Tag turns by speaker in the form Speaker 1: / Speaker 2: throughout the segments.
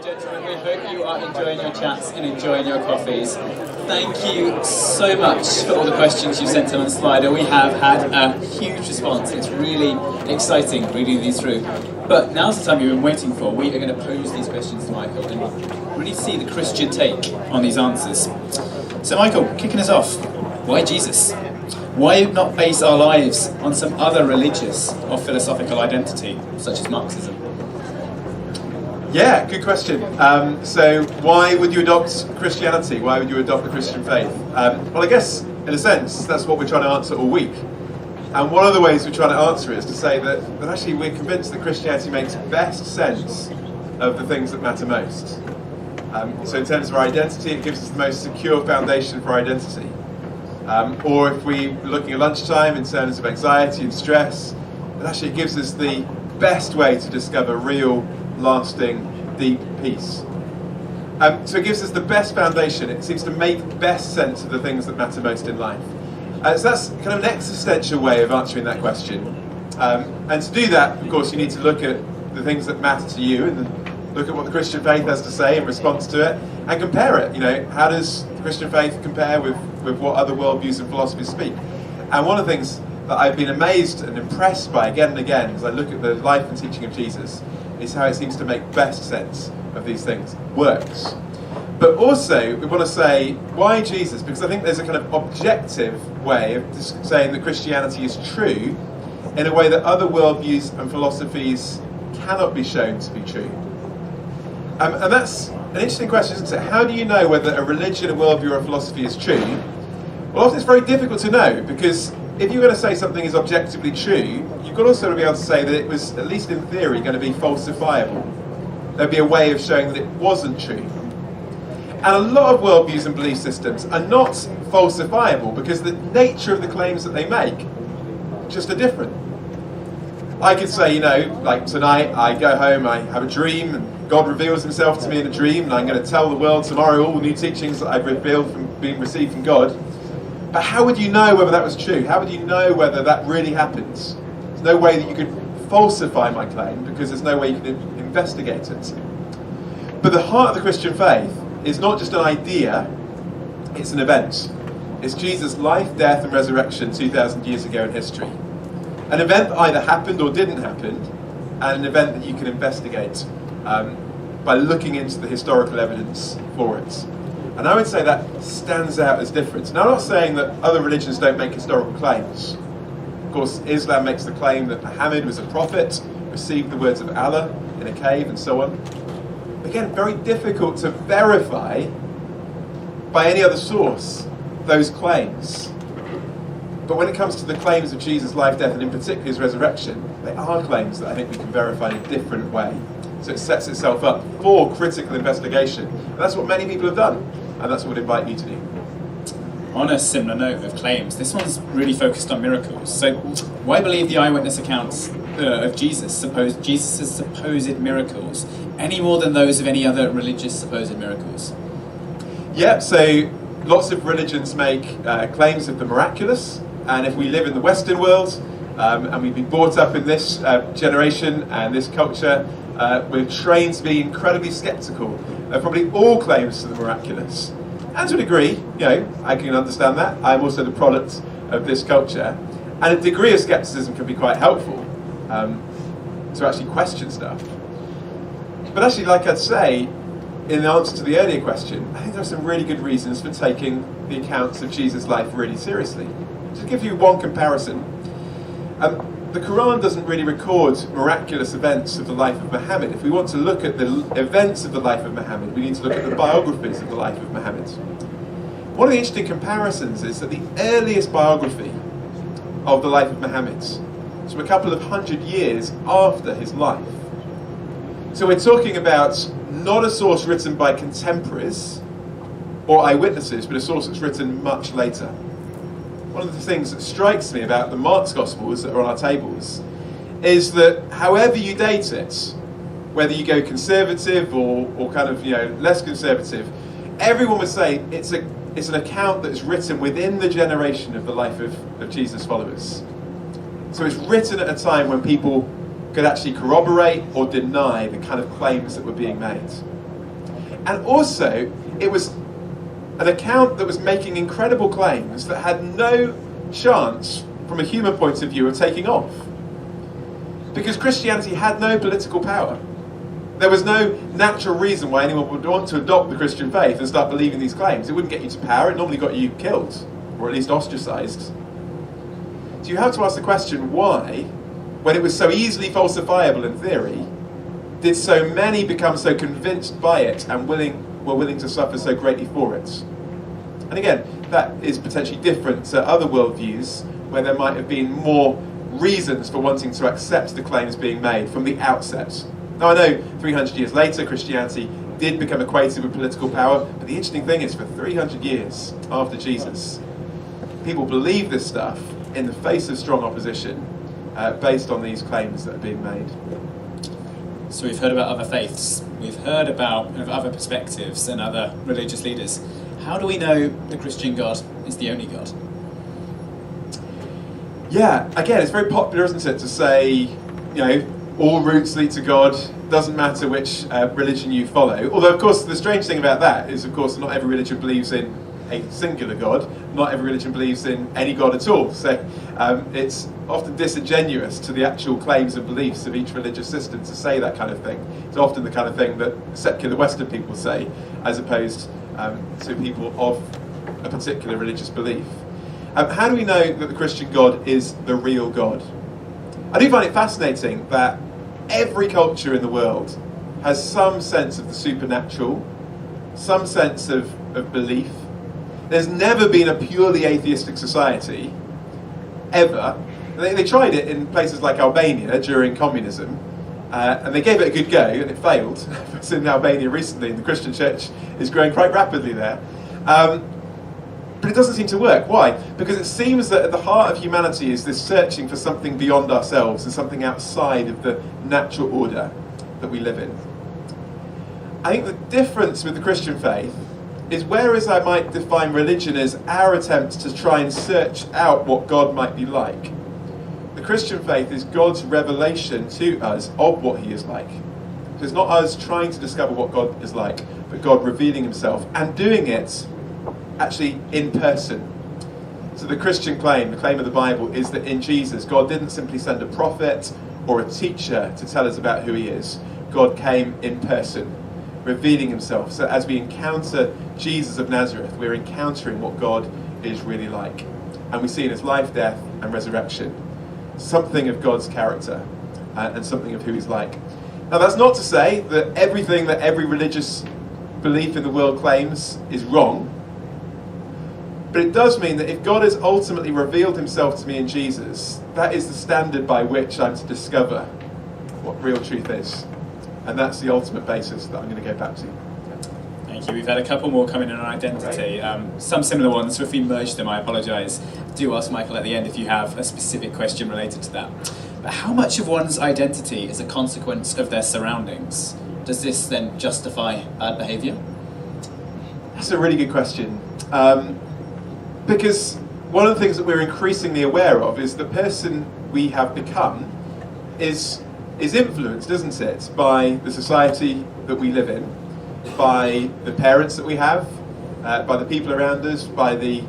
Speaker 1: gentlemen, we hope you are enjoying your chats and enjoying your coffees. Thank you so much for all the questions you sent in on Slido. We have had a huge response. It's really exciting reading these through. But now's the time you've been waiting for. We are going to pose these questions to Michael and really see the Christian take on these answers. So Michael, kicking us off, why Jesus? Why not base our lives on some other religious or philosophical identity, such as Marxism?
Speaker 2: Yeah, good question. So why would you adopt Christianity? Why would you adopt the Christian faith? Well, I guess, in a sense, that's what we're trying to answer all week. And one of the ways we're trying to answer it is to say that actually we're convinced that Christianity makes best sense of the things that matter most. So in terms of our identity, it gives us the most secure foundation for our identity. Or if we're looking at lunchtime in terms of anxiety and stress, then actually it gives us the best way to discover real, lasting, deep peace. So it gives us the best foundation. It seems to make best sense of the things that matter most in life. So that's kind of an existential way of answering that question. And to do that, of course, you need to look at the things that matter to you and then look at what the Christian faith has to say in response to it and compare it. You know, how does the Christian faith compare with what other worldviews and philosophies speak? And one of the things that I've been amazed and impressed by again and again as I look at the life and teaching of Jesus is how it seems to make best sense of these things, works. But also, we want to say, why Jesus? Because I think there's a kind of objective way of saying that Christianity is true in a way that other worldviews and philosophies cannot be shown to be true. And that's an interesting question, isn't it? How do you know whether a religion, a worldview, or a philosophy is true? Well, often it's very difficult to know, because if you're going to say something is objectively true, you've got also to be able to say that it was, at least in theory, going to be falsifiable. There'd be a way of showing that it wasn't true. And a lot of worldviews and belief systems are not falsifiable because the nature of the claims that they make just are different. I could say, you know, like tonight I go home, I have a dream, and God reveals himself to me in a dream, and I'm going to tell the world tomorrow all the new teachings that I've revealed from being received from God. But how would you know whether that was true? How would you know whether that really happens? There's no way that you could falsify my claim because there's no way you can investigate it. But the heart of the Christian faith is not just an idea, it's an event. It's Jesus' life, death and resurrection 2,000 years ago in history. An event that either happened or didn't happen, and an event that you can investigate by looking into the historical evidence for it. And I would say that stands out as different. Now, I'm not saying that other religions don't make historical claims. Of course, Islam makes the claim that Muhammad was a prophet, received the words of Allah in a cave, and so on. Again, very difficult to verify by any other source those claims. But when it comes to the claims of Jesus' life, death, and in particular his resurrection, they are claims that I think we can verify in a different way. So it sets itself up for critical investigation. And that's what many people have done. And that's what we'd invite you to do.
Speaker 1: On a similar note of claims, this one's really focused on miracles. So why believe the eyewitness accounts of Jesus' supposed miracles any more than those of any other religious supposed miracles?
Speaker 2: Yeah, so lots of religions make claims of the miraculous. And if we live in the Western world, and we've been brought up in this generation and this culture, we're trained to be incredibly sceptical of probably all claims to the miraculous. And to a degree, you know, I can understand that. I'm also the product of this culture. And a degree of skepticism can be quite helpful to actually question stuff. But actually, like I'd say, in answer to the earlier question, I think there are some really good reasons for taking the accounts of Jesus' life really seriously. To give you one comparison, the Quran doesn't really record miraculous events of the life of Muhammad. If we want to look at the events of the life of Muhammad, we need to look at the biographies of the life of Muhammad. One of the interesting comparisons is that the earliest biography of the life of Muhammad is from a couple of 100 years after his life. So we're talking about not a source written by contemporaries or eyewitnesses, but a source that's written much later. One of the things that strikes me about the Mark's Gospels that are on our tables is that however you date it, whether you go conservative or kind of, you know, less conservative, everyone would say it's an account that is written within the generation of the life of Jesus' followers. So it's written at a time when people could actually corroborate or deny the kind of claims that were being made. And also, it was an account that was making incredible claims that had no chance, from a human point of view, of taking off. Because Christianity had no political power. There was no natural reason why anyone would want to adopt the Christian faith and start believing these claims. It wouldn't get you to power, it normally got you killed, or at least ostracised. So you have to ask the question, why, when it was so easily falsifiable in theory, did so many become so convinced by it and were willing to suffer so greatly for it? And again, that is potentially different to other worldviews, where there might have been more reasons for wanting to accept the claims being made from the outset. Now I know 300 years later Christianity did become equated with political power, but the interesting thing is for 300 years after Jesus, people believe this stuff in the face of strong opposition based on these claims that are being made.
Speaker 1: So we've heard about other faiths, we've heard about other perspectives and other religious leaders. How do we know the Christian God is the only God?
Speaker 2: Yeah, again, it's very popular, isn't it, to say, all routes lead to God, doesn't matter which religion you follow. Although, of course, the strange thing about that is, of course, not every religion believes in a singular God, not every religion believes in any God at all. So it's often disingenuous to the actual claims and beliefs of each religious system to say that kind of thing. It's often the kind of thing that secular Western people say, as opposed to people of a particular religious belief. How do we know that the Christian God is the real God? I do find it fascinating that every culture in the world has some sense of the supernatural, some sense of belief. There's never been a purely atheistic society, ever. They tried it in places like Albania during communism, and they gave it a good go, and it failed. It's in Albania recently, and the Christian church is growing quite rapidly there. But it doesn't seem to work. Why? Because it seems that at the heart of humanity is this searching for something beyond ourselves and something outside of the natural order that we live in. I think the difference with the Christian faith is, whereas I might define religion as our attempt to try and search out what God might be like, the Christian faith is God's revelation to us of what he is like. So it's not us trying to discover what God is like, but God revealing himself and doing it actually in person. So the Christian claim, the claim of the Bible, is that in Jesus, God didn't simply send a prophet or a teacher to tell us about who he is. God came in person, revealing himself. So as we encounter Jesus of Nazareth, we're encountering what God is really like. And we see in his life, death, and resurrection something of God's character and something of who he's like. Now, that's not to say that everything that every religious belief in the world claims is wrong. But it does mean that if God has ultimately revealed himself to me in Jesus, that is the standard by which I'm to discover what real truth is. And that's the ultimate basis that I'm going to go back to.
Speaker 1: Thank you. We've had a couple more coming in on identity. Some similar ones, so if we merge them, I apologise. Do ask Michael at the end if you have a specific question related to that. But how much of one's identity is a consequence of their surroundings? Does this then justify bad behaviour?
Speaker 2: That's a really good question. Because one of the things that we're increasingly aware of is the person we have become is influenced, isn't it, by the society that we live in, by the parents that we have, by the people around us, by the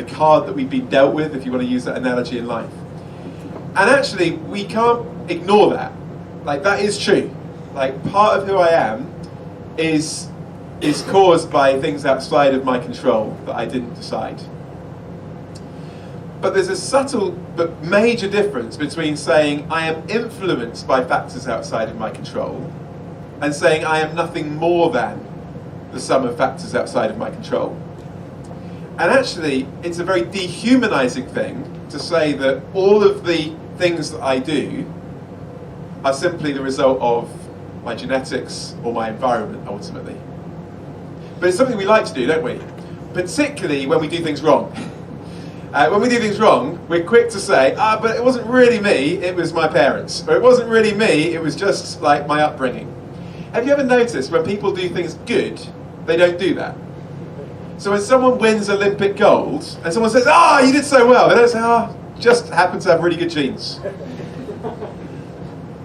Speaker 2: card that we've been dealt with, if you want to use that analogy in life. And actually, we can't ignore that. Like, that is true. Like, part of who I am is caused by things outside of my control that I didn't decide. But there's a subtle but major difference between saying I am influenced by factors outside of my control and saying I am nothing more than the sum of factors outside of my control. And actually, it's a very dehumanizing thing to say that all of the things that I do are simply the result of my genetics or my environment, ultimately. But it's something we like to do, don't we? Particularly when we do things wrong. When we do things wrong, we're quick to say, but it wasn't really me, it was my parents. Or it wasn't really me, it was just like my upbringing. Have you ever noticed when people do things good, they don't do that? So when someone wins Olympic gold, and someone says, you did so well, they don't say, just happened to have really good genes.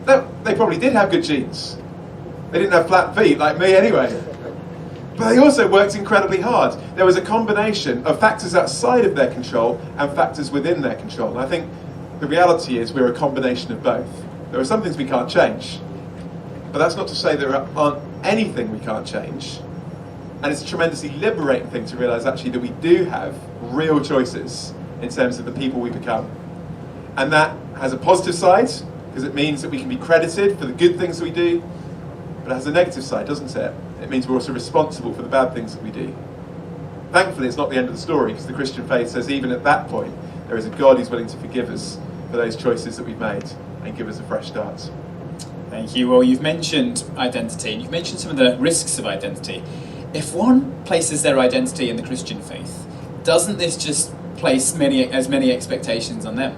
Speaker 2: No, they probably did have good genes. They didn't have flat feet like me anyway. But they also worked incredibly hard. There was a combination of factors outside of their control and factors within their control. And I think the reality is we're a combination of both. There are some things we can't change, but that's not to say there aren't anything we can't change. And it's a tremendously liberating thing to realise actually that we do have real choices in terms of the people we become. And that has a positive side, because it means that we can be credited for the good things that we do, but it has a negative side, doesn't it? It means we're also responsible for the bad things that we do. Thankfully, it's not the end of the story, because the Christian faith says even at that point, there is a God who's willing to forgive us for those choices that we've made and give us a fresh start.
Speaker 1: Thank you. Well, you've mentioned identity, and you've mentioned some of the risks of identity. If one places their identity in the Christian faith, doesn't this just place many expectations on them?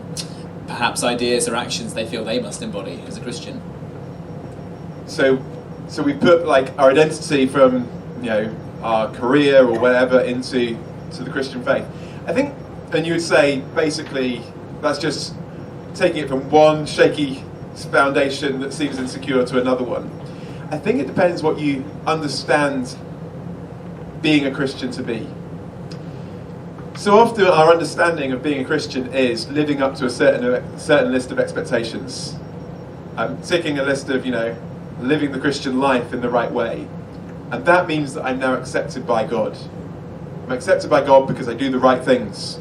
Speaker 1: Perhaps ideas or actions they feel they must embody as a Christian.
Speaker 2: So we put like our identity from our career or whatever into the Christian faith. I think, and you would say basically that's just taking it from one shaky foundation that seems insecure to another one. I think it depends what you understand being a Christian to be. So often our understanding of being a Christian is living up to a certain list of expectations. Ticking a list of, living the Christian life in the right way. And that means that I'm now accepted by God. I'm accepted by God because I do the right things.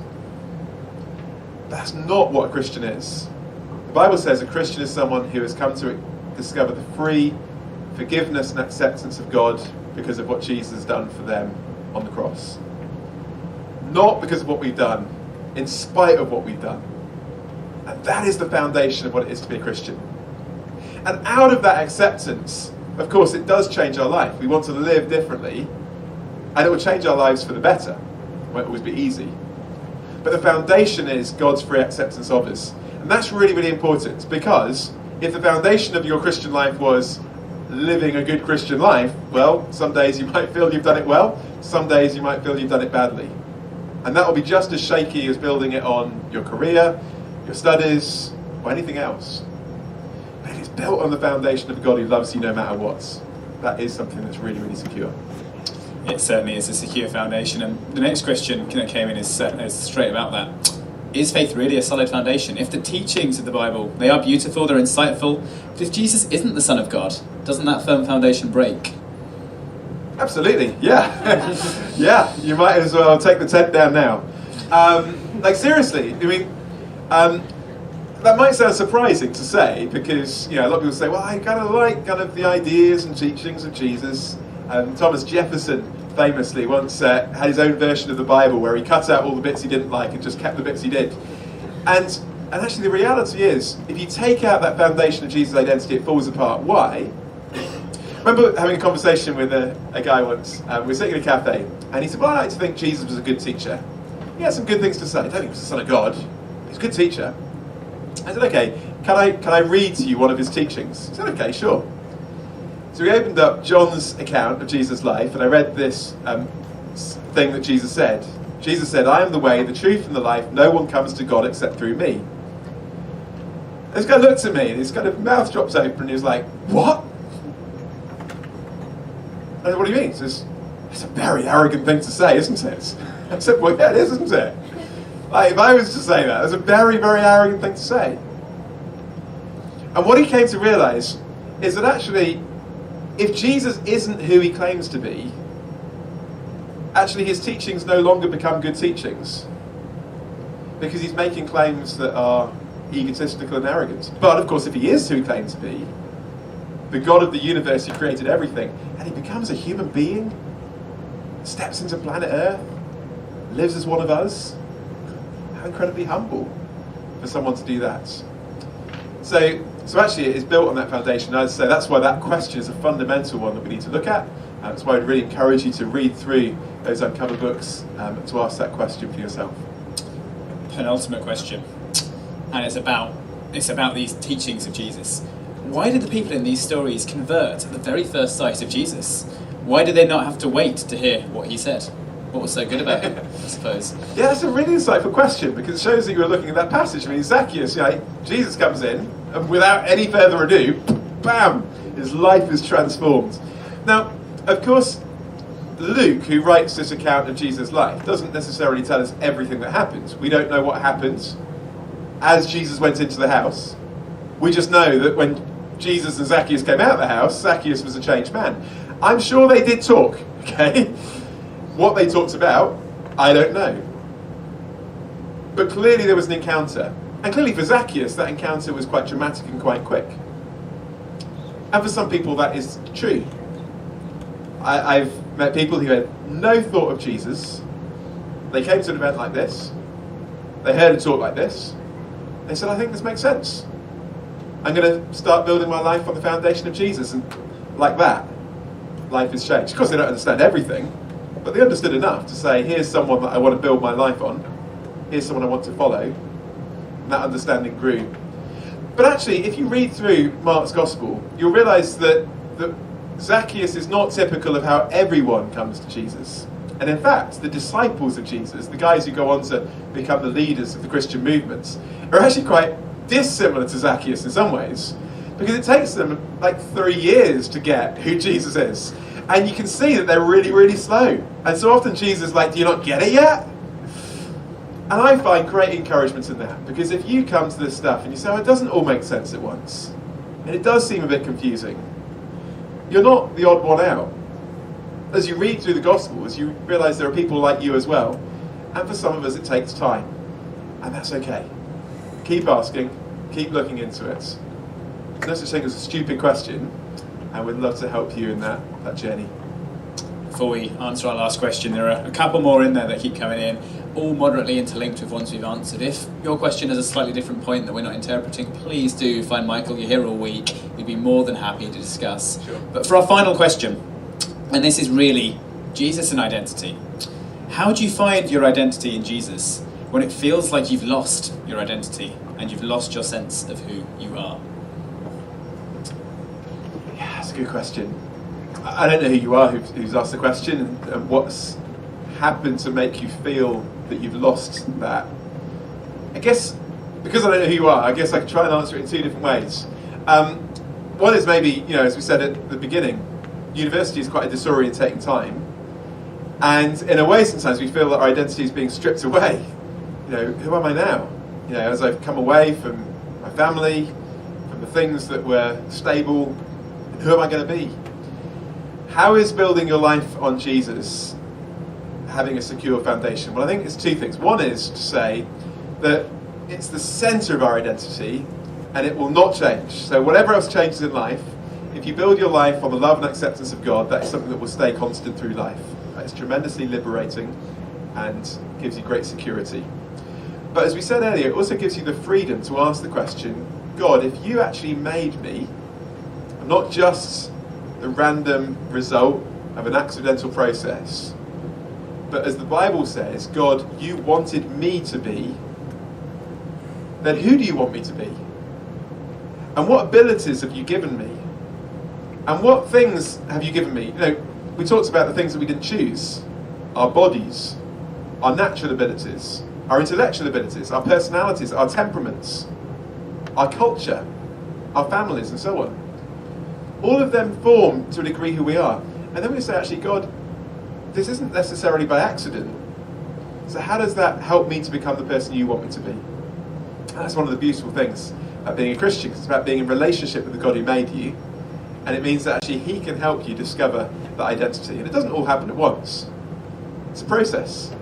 Speaker 2: That's not what a Christian is. The Bible says a Christian is someone who has come to discover the free forgiveness and acceptance of God because of what Jesus has done for them on the cross. Not because of what we've done, in spite of what we've done. And that is the foundation of what it is to be a Christian. And out of that acceptance, of course, it does change our life. We want to live differently, and it will change our lives for the better. It won't always be easy. But the foundation is God's free acceptance of us. And that's really, really important, because if the foundation of your Christian life was living a good Christian life, well, some days you might feel you've done it well, some days you might feel you've done it badly. And that will be just as shaky as building it on your career, your studies, or anything else. But if it's built on the foundation of a God who loves you no matter what, that is something that's really, really secure.
Speaker 1: It certainly is a secure foundation. And the next question that came in is straight about that. Is faith really a solid foundation? If the teachings of the Bible, they are beautiful, they're insightful, but if Jesus isn't the Son of God, doesn't that firm foundation break?
Speaker 2: Absolutely, yeah. Yeah, you might as well take the tent down now. Seriously, I mean, that might sound surprising to say, because a lot of people say, well, I kind of like the ideas and teachings of Jesus. Thomas Jefferson famously once had his own version of the Bible where he cut out all the bits he didn't like and just kept the bits he did. And actually the reality is, if you take out that foundation of Jesus' identity, it falls apart. Why? I remember having a conversation with a guy once. We were sitting in a cafe, and he said, well, I like to think Jesus was a good teacher. He had some good things to say. I don't think he was the Son of God. He's a good teacher. I said, okay, can I read to you one of his teachings? He said, okay, sure. So we opened up John's account of Jesus' life, and I read this thing that Jesus said. Jesus said, I am the way, the truth, and the life. No one comes to God except through me. And this guy looked at me, and his kind of mouth dropped open, and he was like, what? I said, what do you mean? He says, it's a very arrogant thing to say, isn't it? I said, well, yeah, it is, isn't it? Like, if I was to say that, it's a very, very arrogant thing to say. And what he came to realise is that actually, if Jesus isn't who he claims to be, actually his teachings no longer become good teachings, because he's making claims that are egotistical and arrogant. But of course, if he is who he claims to be, the God of the universe who created everything, and he becomes a human being, steps into planet Earth, lives as one of us, how incredibly humble for someone to do that. So actually it is built on that foundation. As I say, that's why that question is a fundamental one that we need to look at. That's why I'd really encourage you to read through those uncovered books to ask that question for yourself.
Speaker 1: Penultimate question, and it's about these teachings of Jesus. Why did the people in these stories convert at the very first sight of Jesus? Why did they not have to wait to hear what he said? What was so good about him, I suppose?
Speaker 2: Yeah, that's a really insightful question, because it shows that you were looking at that passage. I mean, Zacchaeus, Jesus comes in, and without any further ado, bam, his life is transformed. Now, of course, Luke, who writes this account of Jesus' life, doesn't necessarily tell us everything that happens. We don't know what happens as Jesus went into the house. We just know that when Jesus and Zacchaeus came out of the house, Zacchaeus was a changed man. I'm sure they did talk, okay? What they talked about, I don't know. But clearly there was an encounter. And clearly for Zacchaeus, that encounter was quite dramatic and quite quick. And for some people that is true. I've met people who had no thought of Jesus. They came to an event like this. They heard a talk like this. They said, I think this makes sense. I'm going to start building my life on the foundation of Jesus. And like that, life has changed. Of course, they don't understand everything, but they understood enough to say, here's someone that I want to build my life on. Here's someone I want to follow. And that understanding grew. But actually, if you read through Mark's Gospel, you'll realise that Zacchaeus is not typical of how everyone comes to Jesus. And in fact, the disciples of Jesus, the guys who go on to become the leaders of the Christian movements, are actually quite dissimilar to Zacchaeus in some ways, because it takes them like 3 years to get who Jesus is. And you can see that they're really, really slow. And so often Jesus is like, do you not get it yet? And I find great encouragement in that, because if you come to this stuff and you say, oh, it doesn't all make sense at once, and it does seem a bit confusing, you're not the odd one out. As you read through the Gospels, you realise there are people like you as well, and for some of us it takes time, and that's okay. Keep asking, keep looking into it. There's no such thing as a stupid question, and we'd love to help you in that journey.
Speaker 1: Before we answer our last question, there are a couple more in there that keep coming in, all moderately interlinked with ones we've answered. If your question has a slightly different point that we're not interpreting, please do find Michael. You're here all week. We'd be more than happy to discuss.
Speaker 2: Sure.
Speaker 1: But for our final question, and this is really Jesus and identity. How do you find your identity in Jesus when it feels like you've lost your identity and you've lost your sense of who you are?
Speaker 2: Yeah, that's a good question. I don't know who you are who's asked the question and what's happened to make you feel that you've lost that. I guess, because I don't know who you are, I guess I can try and answer it in two different ways. One is maybe, as we said at the beginning, university is quite a disorientating time. And in a way, sometimes we feel that our identity is being stripped away. Who am I now? As I've come away from my family, from the things that were stable, who am I going to be? How is building your life on Jesus having a secure foundation? Well, I think it's two things. One is to say that it's the centre of our identity and it will not change. So whatever else changes in life, if you build your life on the love and acceptance of God, that's something that will stay constant through life. It's tremendously liberating and gives you great security. But as we said earlier, it also gives you the freedom to ask the question, God, if you actually made me, I'm not just the random result of an accidental process, but as the Bible says, God, you wanted me to be, then who do you want me to be? And what abilities have you given me? And what things have you given me? We talked about the things that we didn't choose. Our bodies, our natural abilities, our intellectual abilities, our personalities, our temperaments, our culture, our families, and so on. All of them form, to a degree, who we are. And then we say, actually, God, this isn't necessarily by accident. So how does that help me to become the person you want me to be? And that's one of the beautiful things about being a Christian. It's about being in relationship with the God who made you. And it means that actually he can help you discover that identity. And it doesn't all happen at once. It's a process.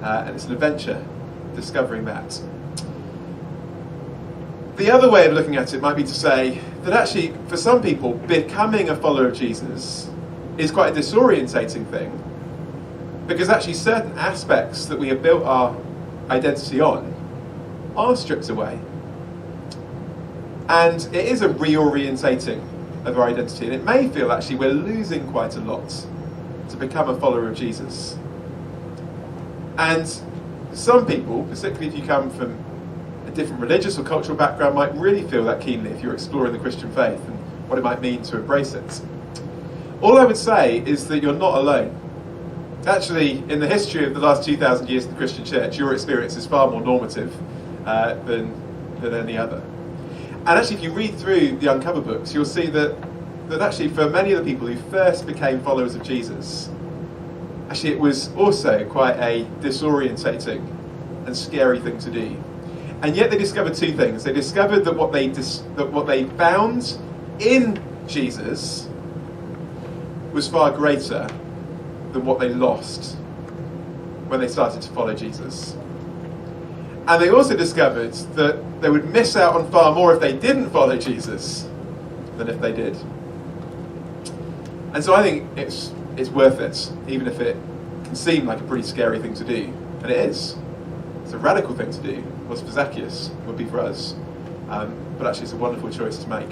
Speaker 2: And it's an adventure, discovering that. The other way of looking at it might be to say that actually, for some people, becoming a follower of Jesus is quite a disorientating thing, because actually certain aspects that we have built our identity on are stripped away. And it is a reorientating of our identity, and it may feel actually we're losing quite a lot to become a follower of Jesus. And some people, particularly if you come from a different religious or cultural background, might really feel that keenly if you're exploring the Christian faith and what it might mean to embrace it. All I would say is that you're not alone. Actually, in the history of the last 2,000 years of the Christian church, your experience is far more normative than any other. And actually, if you read through the Uncover books, you'll see that actually for many of the people who first became followers of Jesus, actually it was also quite a disorientating and scary thing to do. And yet they discovered two things. They discovered that what they found in Jesus was far greater than what they lost when they started to follow Jesus. And they also discovered that they would miss out on far more if they didn't follow Jesus than if they did. And so I think it's worth it, even if it can seem like a pretty scary thing to do. And it is. It's a radical thing to do. It was for Zacchaeus, it would be for us. But actually it's a wonderful choice to make.